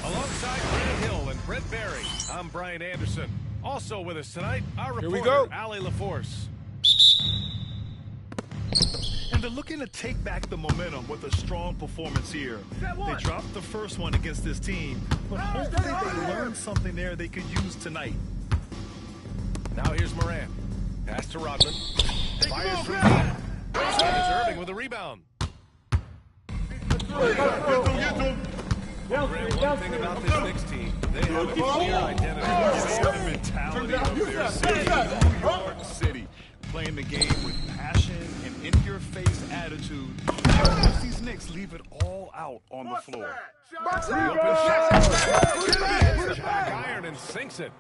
Alongside Grant Hill and Brent Barry, I'm Brian Anderson. Also with us tonight, our reporter, Allie LaForce. And they're looking to take back the momentum with a strong performance here. They dropped the first one against this team, but hopefully they learned something there they could use tonight. Now here's Moran. Pass to Rodman. Fires from deep. Here's Irving with a rebound. One thing about this Knicks team, they have a clear identity. The mentality of their city, New York City, playing the game with passion and in-your-face attitude. Once these Knicks leave it all out on the floor. The open shot. He hits the back iron and sinks it.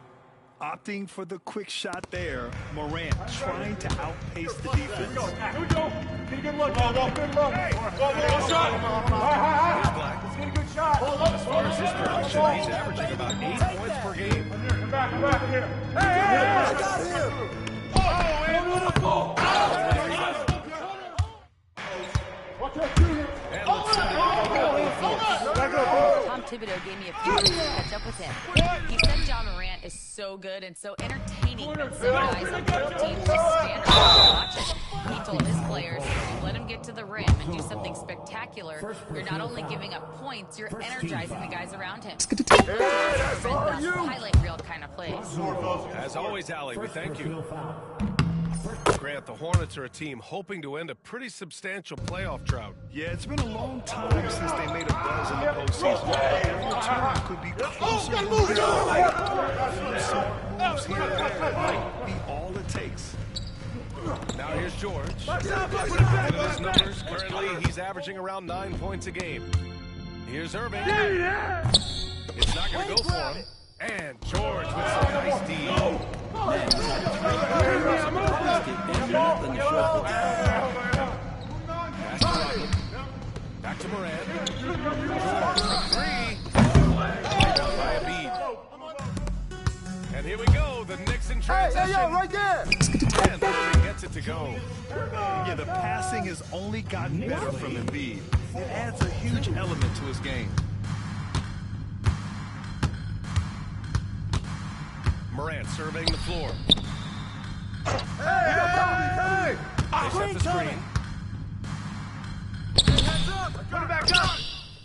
Opting for the quick shot there, Morant trying to outpace the defense. Here we go. Get a good look. Good look. Here's Black. Let's get a good shot. As far as his production, he's averaging about 8 points per game. Come back here. Hey, I got him. Watch out, Junior. Tom Thibodeau gave me a few weeks to catch up with him. He said John Morant is so good and so entertaining that some guys on the team just stand around and watch it. He told his players, if you let him get to the rim and do something spectacular, you're not only giving up points, you're energizing the guys around him. Highlight reel kind of plays. As always, Allie, we thank you. Grant, the Hornets are a team hoping to end a pretty substantial playoff drought. Yeah, it's been a long time since they made a buzz in the postseason. Every return could be closer. Moves here and there might be all it takes. Now here's George. Look at his numbers. Currently, he's averaging around 9 points a game. Here's Irving. It's not going to go for him. And George with some nice D. Pass to Rodman. Back to Moran. George from three. Rebound by Embiid. And here we go. The Knicks in transition. Hey, right there. And Irving gets it to go. Yeah, the passing has only gotten better from Embiid. It adds a huge element to his game. Morant surveying the floor. Hey! They set the screen. Put it back up!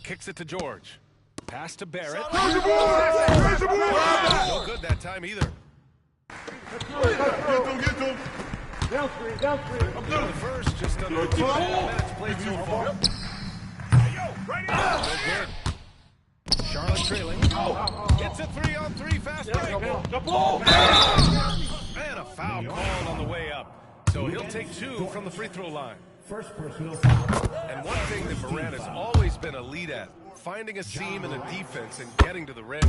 Kicks it to George. Pass to Barrett. Raise the ball! No good that time either. Get them. Down screen. Up to the first, just under 2 minutes played so far. No good. Charlotte trailing. Hits a 3-on-3 fast break. And a foul called on the way up. So he'll take 2 from the free throw line. First personal foul. And one thing that Morant has always been a lead at, finding a seam in a defense and getting to the rim.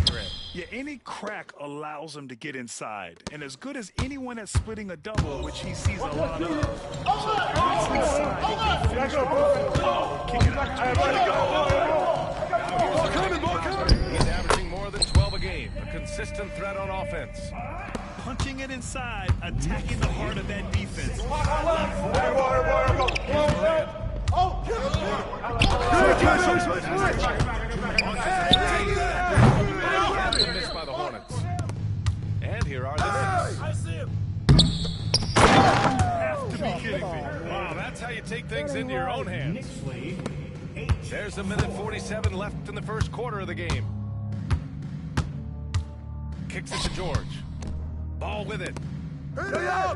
Yeah, any crack allows him to get inside. And as good as anyone at splitting a double, which he sees a lot of. So if he's inside, he can finish the ball, kick it out. He's averaging more than 12 a game. A consistent threat on offense. Punching it inside, attacking the heart of that defense. Missed by the Hornets. And here are the Knicks. I see him. Have to be kidding me. Wow, that's how you take things into your own hands. Knicks lead 8. There's a minute 47 left in the first quarter of the game. Kicks it to George. Ball with it.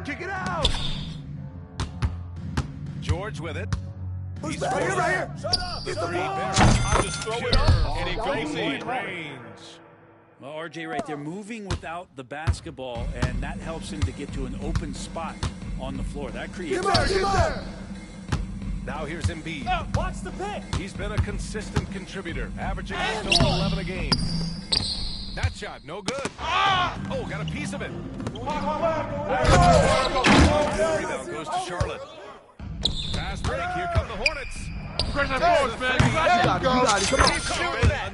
Kick it out! George with it. He's Right here! Shut up! the three. I'll just throw it up. And he goes in range. Well, RJ right there, moving without the basketball, and that helps him to get to an open spot on the floor. That creates... Now here's Embiid. Watch the pick! He's been a consistent contributor, averaging just over 11 a game. That shot, no good. Oh, got a piece of it. Rebound goes to Charlotte. Fast break, here come the Hornets.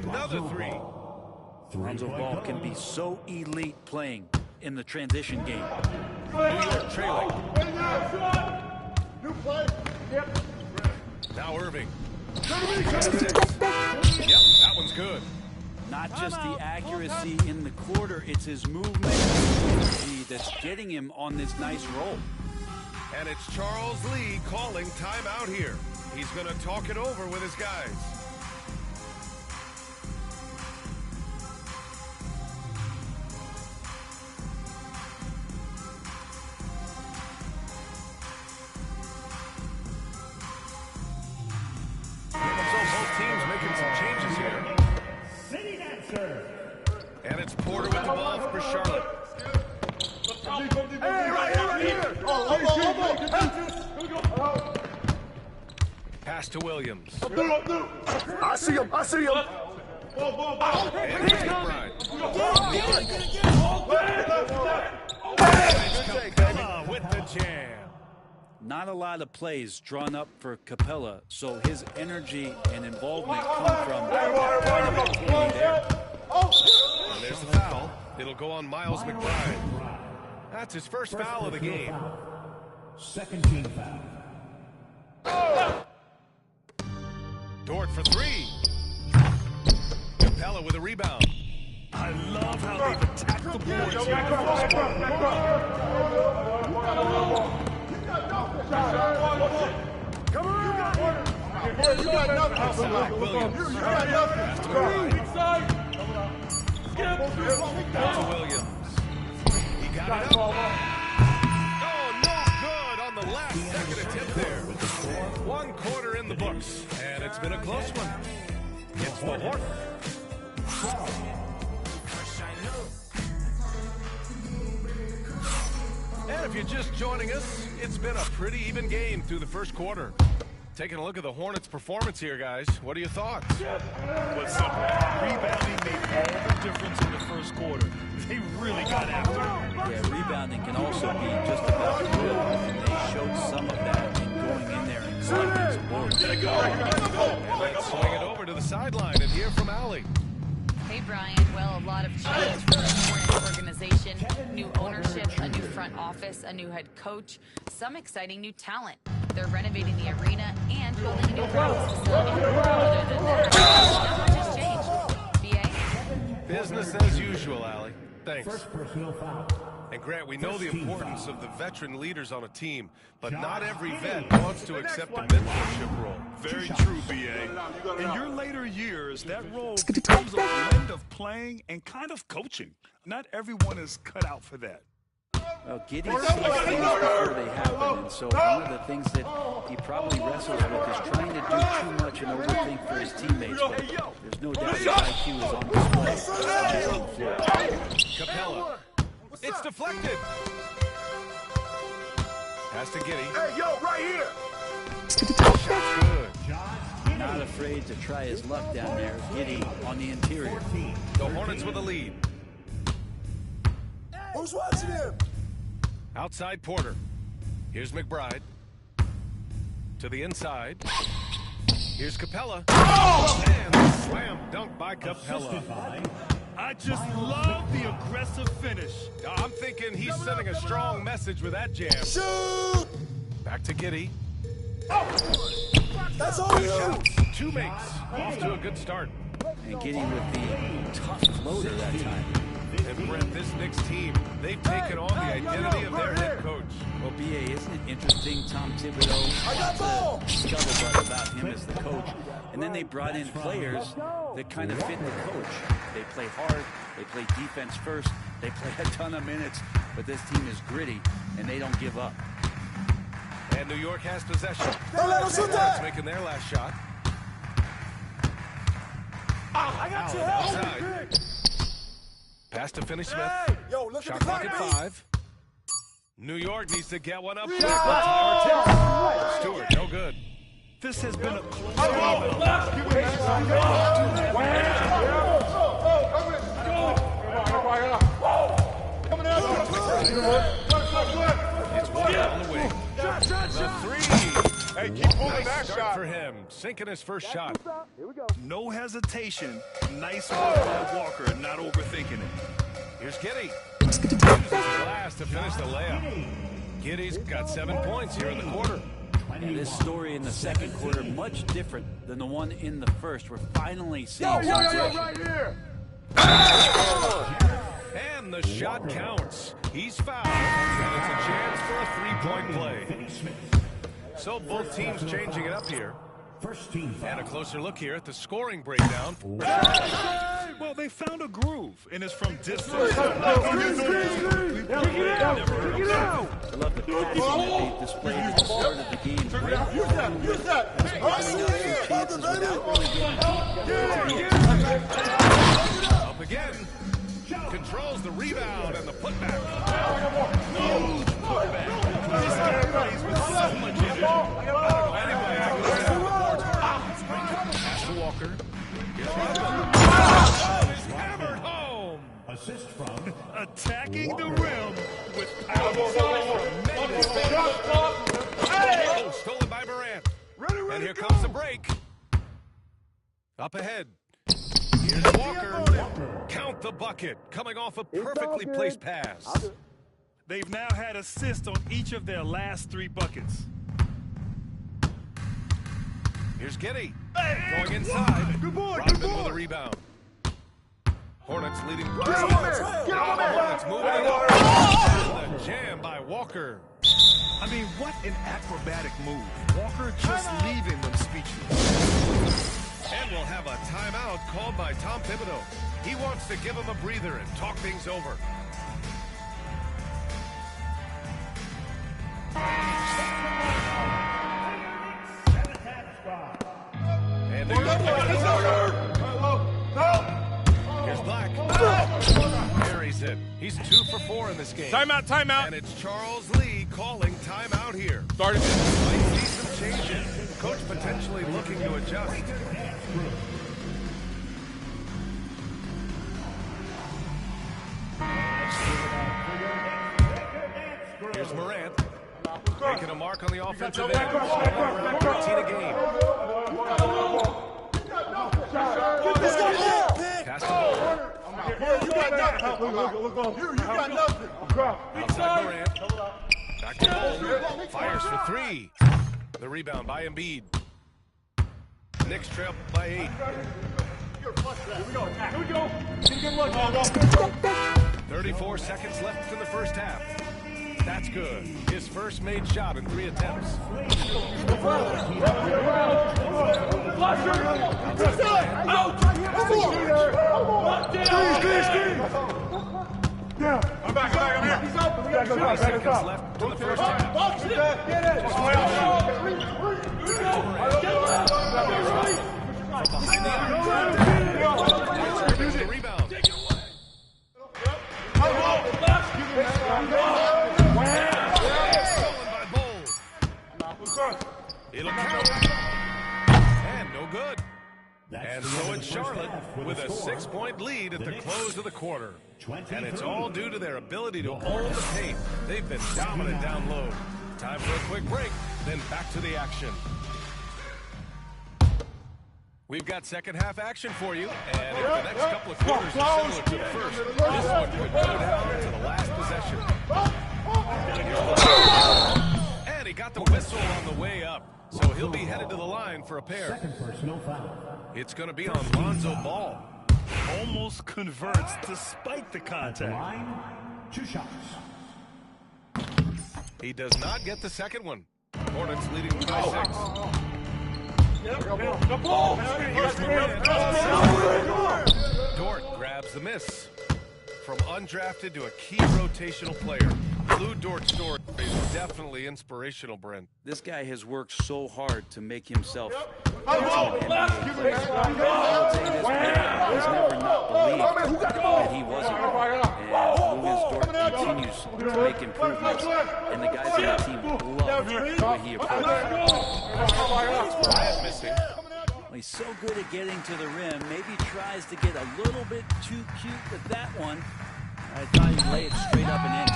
Another 3. Lonzo Ball can be so elite playing in the transition game. New York trailing. New play. Yep. Now Irving. Yep, that one's good. Not just the accuracy in the quarter, it's his movement that's getting him on this nice roll. And it's Charles Lee calling timeout here. He's going to talk it over with his guys. So both teams making some changes here. City Dancer. And it's Porter with the ball for Charlotte. Hey, right here! Pass to Williams. I see him! And here's McBride. Capella with the jam. Not a lot of plays drawn up for Capella, so his energy and involvement come from there. And there's the foul. It'll go on Miles McBride. That's his first foul of the game. Second team foul. Dort for 3. Capella with a rebound. I love how they've attacked the boards here in the first quarter. Come on! You got nothing. Williams. You got nothing. Back to Williams. He got it up. Oh, no good on the last second attempt there. 1 quarter in the books, and it's been a close one. It's the Hornets. And if you're just joining us, it's been a pretty even game through the first quarter. Taking a look at the Hornets' performance here, guys. What are your thoughts? What's simple? Rebounding made all the difference in the first quarter. They really got after it. Yeah, rebounding can also be just about the will, and they showed some of that in going in there and collecting some boards. And let's swing it over to the sideline and hear from Allie. Hey, Brian. Well, a lot of change for the Hornets organization. New ownership, a new front office, a new head coach, some exciting new talent. They're renovating the arena and building a new practice facility. Other than that, not much has changed. BA? Business as usual, Allie. Thanks. First personal foul. And Grant, we know the importance of the veteran leaders on a team, but not every vet wants to accept a mentorship role. Very true, BA. In your later years, that role becomes a blend of playing and kind of coaching. Not everyone is cut out for that. Well, Giddey sees things before they happen, and so one of the things that he probably wrestles with is trying to do too much and overthink for his teammates, but there's no doubt his IQ is on display on the floor. Capella. It's deflected. Pass to Giddey. Hey, yo, right here. Shot's good. Not afraid to try his luck down there. Giddey on the interior. The Hornets with a lead. Who's watching him? Outside Porter. Here's McBride. To the inside. Here's Capella. Oh! And slam dunk by Capella. I just love the aggressive finish. I'm thinking he's sending a strong message with that jam. Shoot! Back to Giddey. That's all you. Shouts. Two makes. Off to a good start. And Giddey with the tough floater that time. And Brent, this Knicks team, they've taken on the identity of their head coach. Well, BA, isn't it interesting? Tom Thibodeau, the scuttlebutt about him as the coach. And then they brought in players that kind of fit the coach. They play hard, they play defense first, they play a ton of minutes, but this team is gritty, and they don't give up. And New York has possession. Hornets making their last shot. I got you. Outside. Pass to Finney Smith. Yo, look Shot at the clock clock. at 5. New York needs to get one up quick. Timer tips. Stewart, no good. This has been a close It's one on the wing. The three. Hey, keep pulling Nice that start shot. for him. Sinking his first shot. No hesitation. Nice work by Walker, not overthinking it. Here's Giddey. Uses the glass to finish the layup. Giddey's got 7 points here in the quarter. And this story in the second quarter, much different than the one in the first. We're finally seeing some action. Right here. And the shot counts. He's fouled, and it's a chance for a three-point play. So both teams changing it up here. First team foul. And a closer look here at the scoring breakdown. Well, they found a groove, and it's from distance. I love the passion that they've displayed at the start of the game. Use that. Chances without really getting Up again. Controls the rebound and the putback. Huge putback. This guy plays with so much energy. Pass to Walker. Here's Rodman. He's hammered home. Assist from Attacking the rim with power. Oh, stolen by Morant. And here comes the break. Up ahead. Here's Walker. Count the bucket. Coming off a perfectly placed pass. They've now had assists on each of their last 3 buckets. Here's Giddey. Going inside. Rodman with a rebound. Hornets leading. Hornets moving up. And the jam by Walker. I mean, what an acrobatic move. Walker just leaving them speechless. And we'll have a timeout called by Tom Thibodeau. He wants to give him a breather and talk things over. And here's Black. Carries it. He's 2 for 4 in this game. Timeout. And it's Charles Lee calling timeout here. Started. Might see some changes. Coach potentially looking to adjust. Here's Morant. Making a mark on the offensive end. Around 13 a game. Pass the ball. You got nothing. Outside Morant. Back to Ball. Fires for 3. The rebound by Embiid. Knicks trail by 8. Here we go. Attack. Here we go. Get a good look. 34 seconds left in the first half. That's good. His first made shot in 3 attempts. Yeah. I'm back. I'm here. He's open. We got to go. 20 seconds left in the first half. Get it. Behind the arc. The rebound. Stolen by Bowles. It'll count. And no good. And so it's Charlotte with a 6-point lead at the close of the quarter. And it's all due to their ability to own the paint. They've been dominant down low. Time for a quick break, then back to the action. We've got second half action for you, and if the next couple of quarters are similar to the first, this one could go down to the last possession. And he got the whistle on the way up, so he'll be headed to the line for a pair. Second personal foul. It's going to be on Lonzo Ball. Almost converts despite the contact. Line, 2 shots. He does not get the second one. Hornets leading by 6. Dort grabs the miss. From undrafted to a key rotational player, Lou Dort's story is definitely inspirational, Brent. This guy has worked so hard to make himself into an NBA player. I would say this player has never not believed that he wasn't. And Louis Dort continues to make improvements, and the guys on the team love the way he approaches it. Bryant missing. Well, he's so good at getting to the rim. Maybe tries to get a little bit too cute with that one. I thought he'd lay it straight up and in.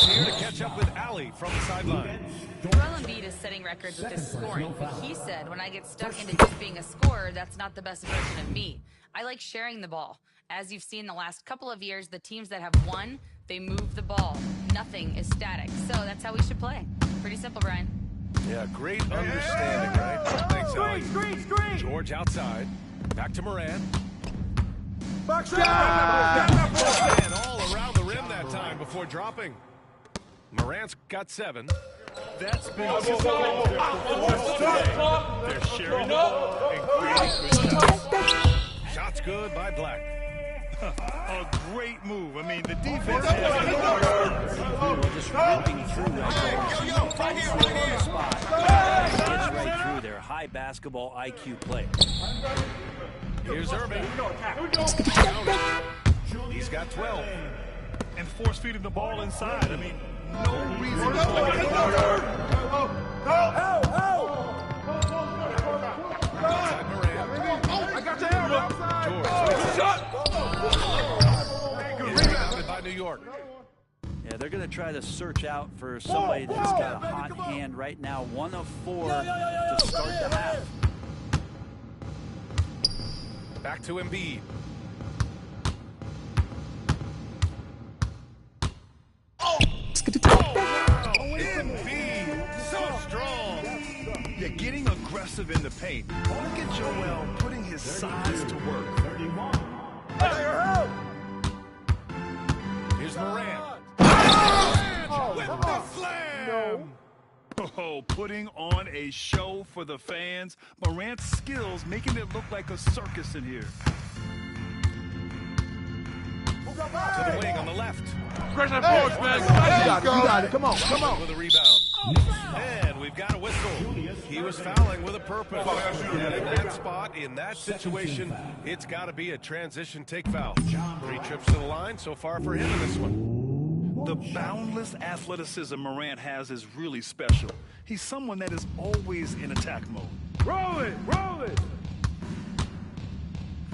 Here to catch up with Ali from the sideline. Joel Embiid is setting records with his scoring, but he said, when I get stuck into just being a scorer, that's not the best version of me. I like sharing the ball. As you've seen the last couple of years, the teams that have won, they move the ball. Nothing is static. So that's how we should play. Pretty simple, Brian. Yeah, great understanding, right? Thanks, Ali. Screen. George outside. Back to Moran. Box And all around the rim that time before dropping. Morant's got 7. That's been they're sharing the ball and creating good shots. Shots good by Black. A great move. I mean, the defense Just ripping through right there. On the spot. Gets right through their high basketball IQ play. Here's Irving. He's got 12. and force feeding the ball inside. I mean, no reason to I got your Rebounded by New York. Yeah, they're going to try to search out for somebody that's got a hot hand right now. 1 of 4 to start the half. Back to Embiid. Embiid, so strong. Yeah, getting aggressive in the paint. Look at Joel putting his size to work. 31. Here's Morant. With the slam. Oh, putting on a show for the fans. Morant's skills making it look like a circus in here. To the wing on the left. Pressure force, man. You got it. Come on. With a rebound. And we've got a whistle. He was fouling with a purpose. And in that spot, in that situation, it's got to be a transition take foul. 3 trips to the line so far for him in this one. The boundless athleticism Morant has is really special. He's someone that is always in attack mode. Roll it.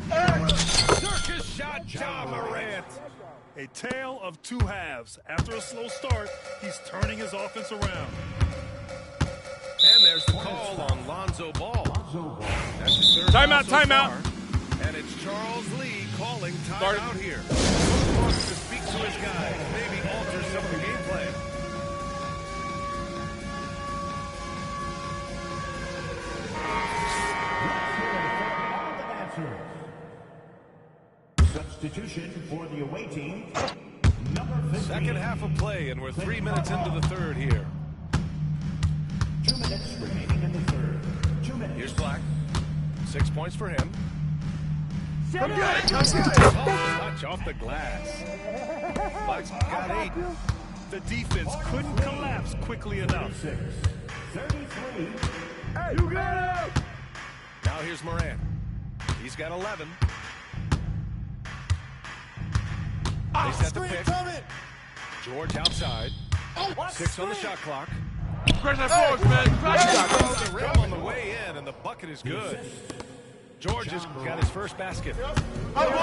Circus shot, John Morant. A tale of 2 halves. After a slow start, he's turning his offense around. And there's the call on Lonzo Ball. That's his third Timeout, foul so timeout. far. And it's Charles Lee calling timeout here. He wants to speak to his guys, maybe alter some of the gameplay. Substitution for the away team. Number 15. Second half of play, and we're 3 minutes into the third here. 2 minutes remaining in the third. 2 minutes. Here's Black. 6 points for him. Touch off the glass. Black's got 8. The defense couldn't collapse quickly enough. 33. Hey, you got it! Now here's Morant. He's got 11. They set the pick. George outside. 6 on the shot clock. Press that forward, man. Across the rim on the way in, and the bucket is good. George has got his first basket. Coming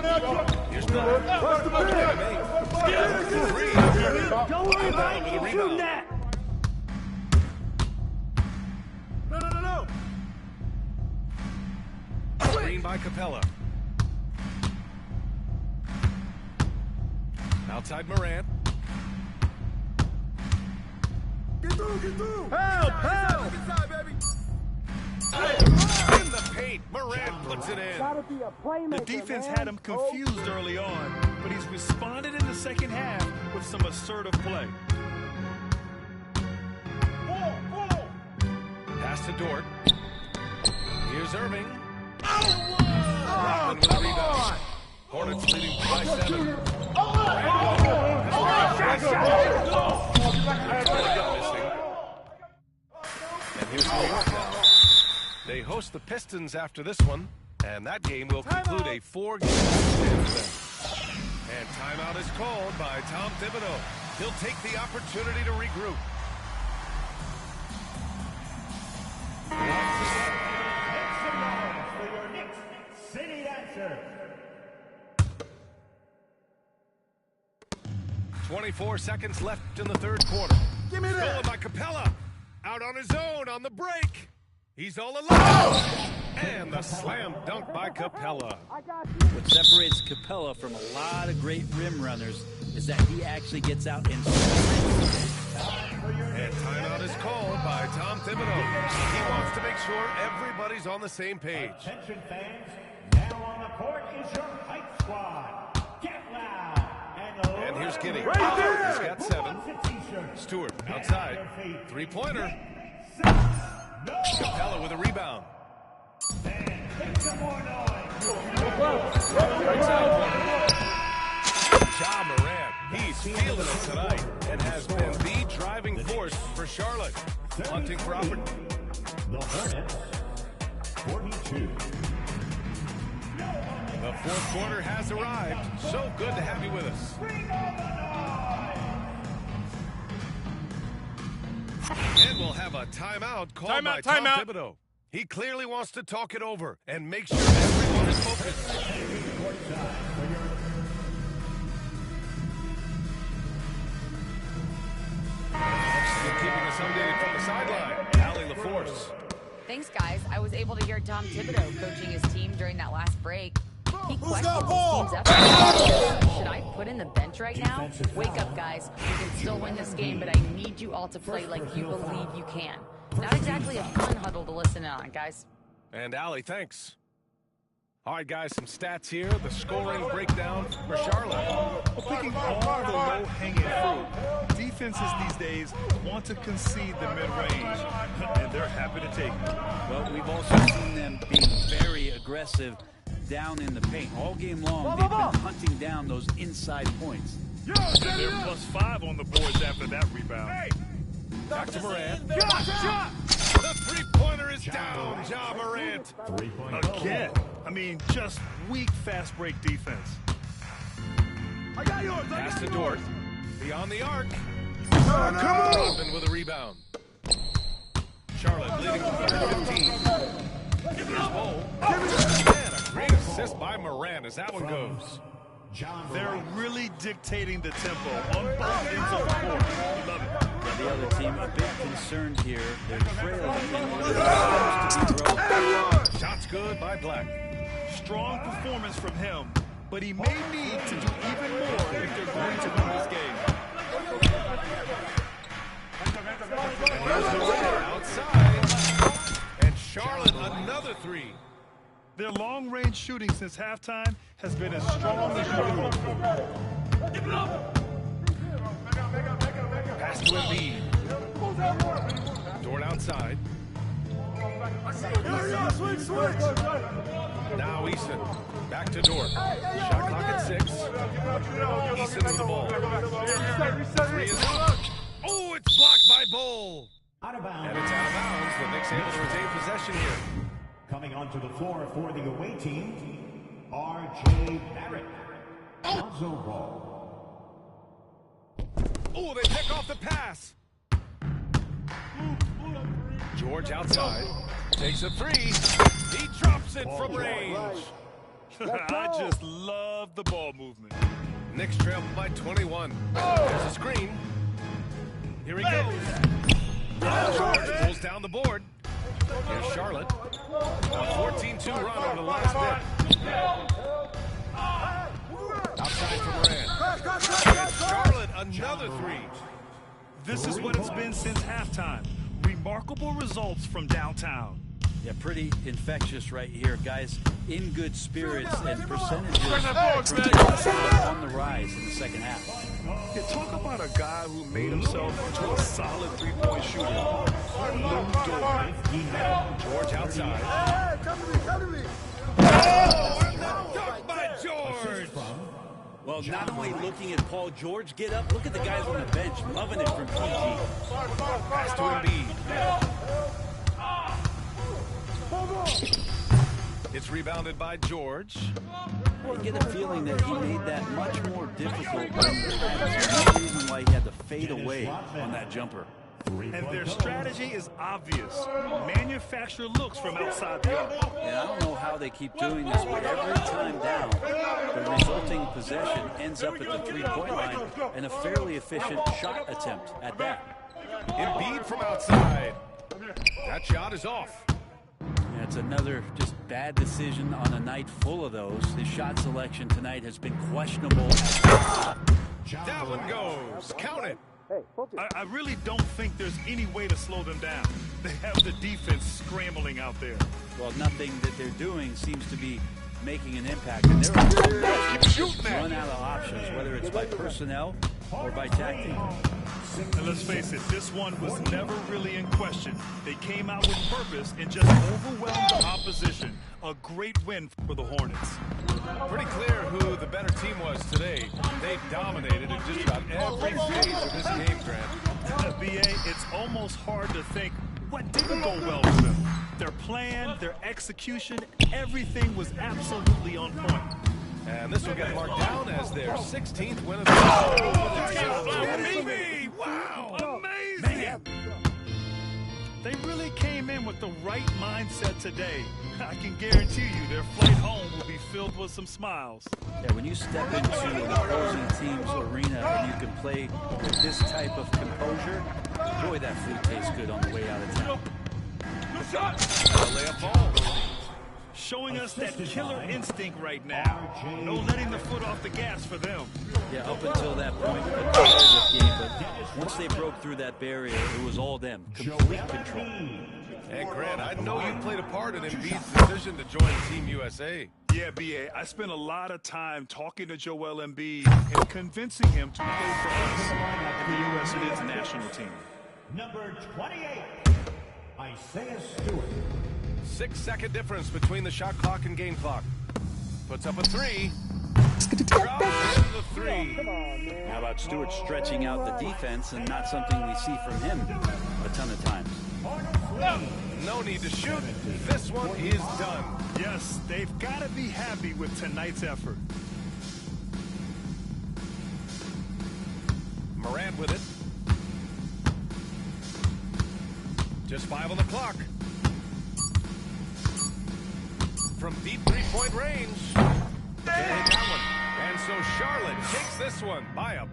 out, Here's Miller. Three. don't worry about it. With a rebound. No. Screen by Capella. Outside Morant. Get through. Help. Inside, baby. In the paint, Morant puts it in. The defense had him confused early on, but he's responded in the second half with some assertive play. Pass to Dort. Here's Irving. Rodman with a rebound. Hornets leading by 7. And here's New York now. They host the Pistons after this one, and that game will conclude a 4-game event. And timeout is called by Tom Thibodeau. He'll take the opportunity to regroup. For your next city answer. 24 seconds left in the third quarter. Give me that. Stolen by Capella. Out on his own on the break. He's all alone. And the slam dunk by Capella. What separates Capella from a lot of great rim runners is that he actually gets out and And timeout is called by Tom Thibodeau. He wants to make sure everybody's on the same page. Attention fans, now on the court is your hype squad. Get loud. And here's Giddey. Right there. He's got 7. Stewart outside. 3-pointer. Capella with a rebound. Make some more noise. Ja Morant. He's feeling it tonight and has been the driving force for Charlotte. Hunting for opportunity. The Hornets, 42. The fourth quarter has arrived. So good to have you with us. And we'll have a timeout called by Tom Thibodeau. He clearly wants to talk it over and make sure everyone is focused. Still keeping us updated from the sideline, Allie LaForce. Thanks, guys. I was able to hear Tom Thibodeau coaching his team during that last break. He questioned his team's effort. Should I put in the bench right now? Wake up, guys. We can still win this game, but I need you all to play like you believe you can. Not exactly a fun huddle to listen in on, guys. And Allie, thanks. All right, guys, some stats here. The scoring breakdown for Charlotte. Picking all the low-hanging fruit, defenses these days want to concede the mid-range, and they're happy to take it. well, we've also seen them being very aggressive down in the paint. All game long, they've been hunting down those inside points. And they're +5 on the boards after that rebound. Back to Morant. The three-pointer is down, Ja Morant. Again, I mean, just weak fast break defense. I got yours. Pass to Dort. Beyond the arc. Rodman with a rebound. Charlotte leading by 15. Here's Bowl. And a great assist by Morant as that one goes. They're really dictating the tempo on both ends of the court. Love it. The other team a bit concerned here. They're trailing and Shots good by Black. Strong performance from him, but he may need to do even more if they're going to win this game. And here's the winner outside. three. Their long-range shooting since halftime has been as strong as usual. Pass to Embiid. Dort outside. Now Eason. Back to Dort. Shot clock at 6. Eason with the ball. Three is up. Oh, it's blocked by Bull. Out of bounds. And it's out of bounds. The Knicks able to retain possession here. Coming onto the floor for the away team, R.J. Barrett. Lonzo Ball. Oh, they pick off the pass. George outside. Takes a three. He drops it from range. I just love the ball movement. Knicks trail by 21. There's a screen. Here he goes. George pulls down the board. Here's Charlotte. A 14-2 run over the last bit. Outside for Morant. And Charlotte, another three. This is what it's been since halftime. Remarkable results from downtown. Yeah, pretty infectious right here, guys. In good spirits and percentages on the rise in the second half. Yeah, talk about a guy who made himself into a solid three-point shooter. George outside. Dunk by George. Well, not only looking at Paul George get up, look at the guys on the bench loving it from PG. Pass to Embiid. It's rebounded by George. You get a feeling that he made that much more difficult. There's no reason why he had to fade away on that jumper. And their strategy is obvious. Manufacture looks from outside the arc. And I don't know how they keep doing this, but every time down, the resulting possession ends up at the three-point line and a fairly efficient shot attempt at that. Embiid from outside. That shot is off. Yeah, it's another just bad decision on a night full of those. His shot selection tonight has been questionable. That one goes. Count it. I really don't think there's any way to slow them down. They have the defense scrambling out there. Well, nothing that they're doing seems to be making an impact. And they're run out of options, whether it's by personnel or by tactic. And let's face it, this one was never really in question. They came out with purpose and just overwhelmed the opposition. A great win for the Hornets. Pretty clear who the better team was today. They dominated in just about every stage of this game, Grant. BA, it's almost hard to think what didn't go well with them. Their plan, their execution, everything was absolutely on point. And this will get marked down as their 16th win of the season. Wow! Amazing! They really came in with the right mindset today. I can guarantee you their flight home will be filled with some smiles. Yeah, when you step into an opposing team's arena and you can play with this type of composure, boy, that food tastes good on the way out of town. Layup ball. Showing us that killer instinct right now. No letting the foot off the gas for them. Yeah, up until that point, a competitive game, but once they broke through that barrier, it was all them. Complete control. And Grant, I know you played a part in Embiid's decision to join Team USA. Yeah, BA, I spent a lot of time talking to Joel Embiid and convincing him to play for us, the U.S. men's national team. Number 28, Isaiah Stewart. 6-second difference between the shot clock and game clock. Puts up a three. Drops in the three. How about Stewart stretching out the defense and not something we see from him a ton of times? No need to shoot. This one is done. Yes, they've got to be happy with tonight's effort. Morant with it. Just 5 on the clock. From deep three-point range. Can't hit that one. And so Charlotte takes this one by a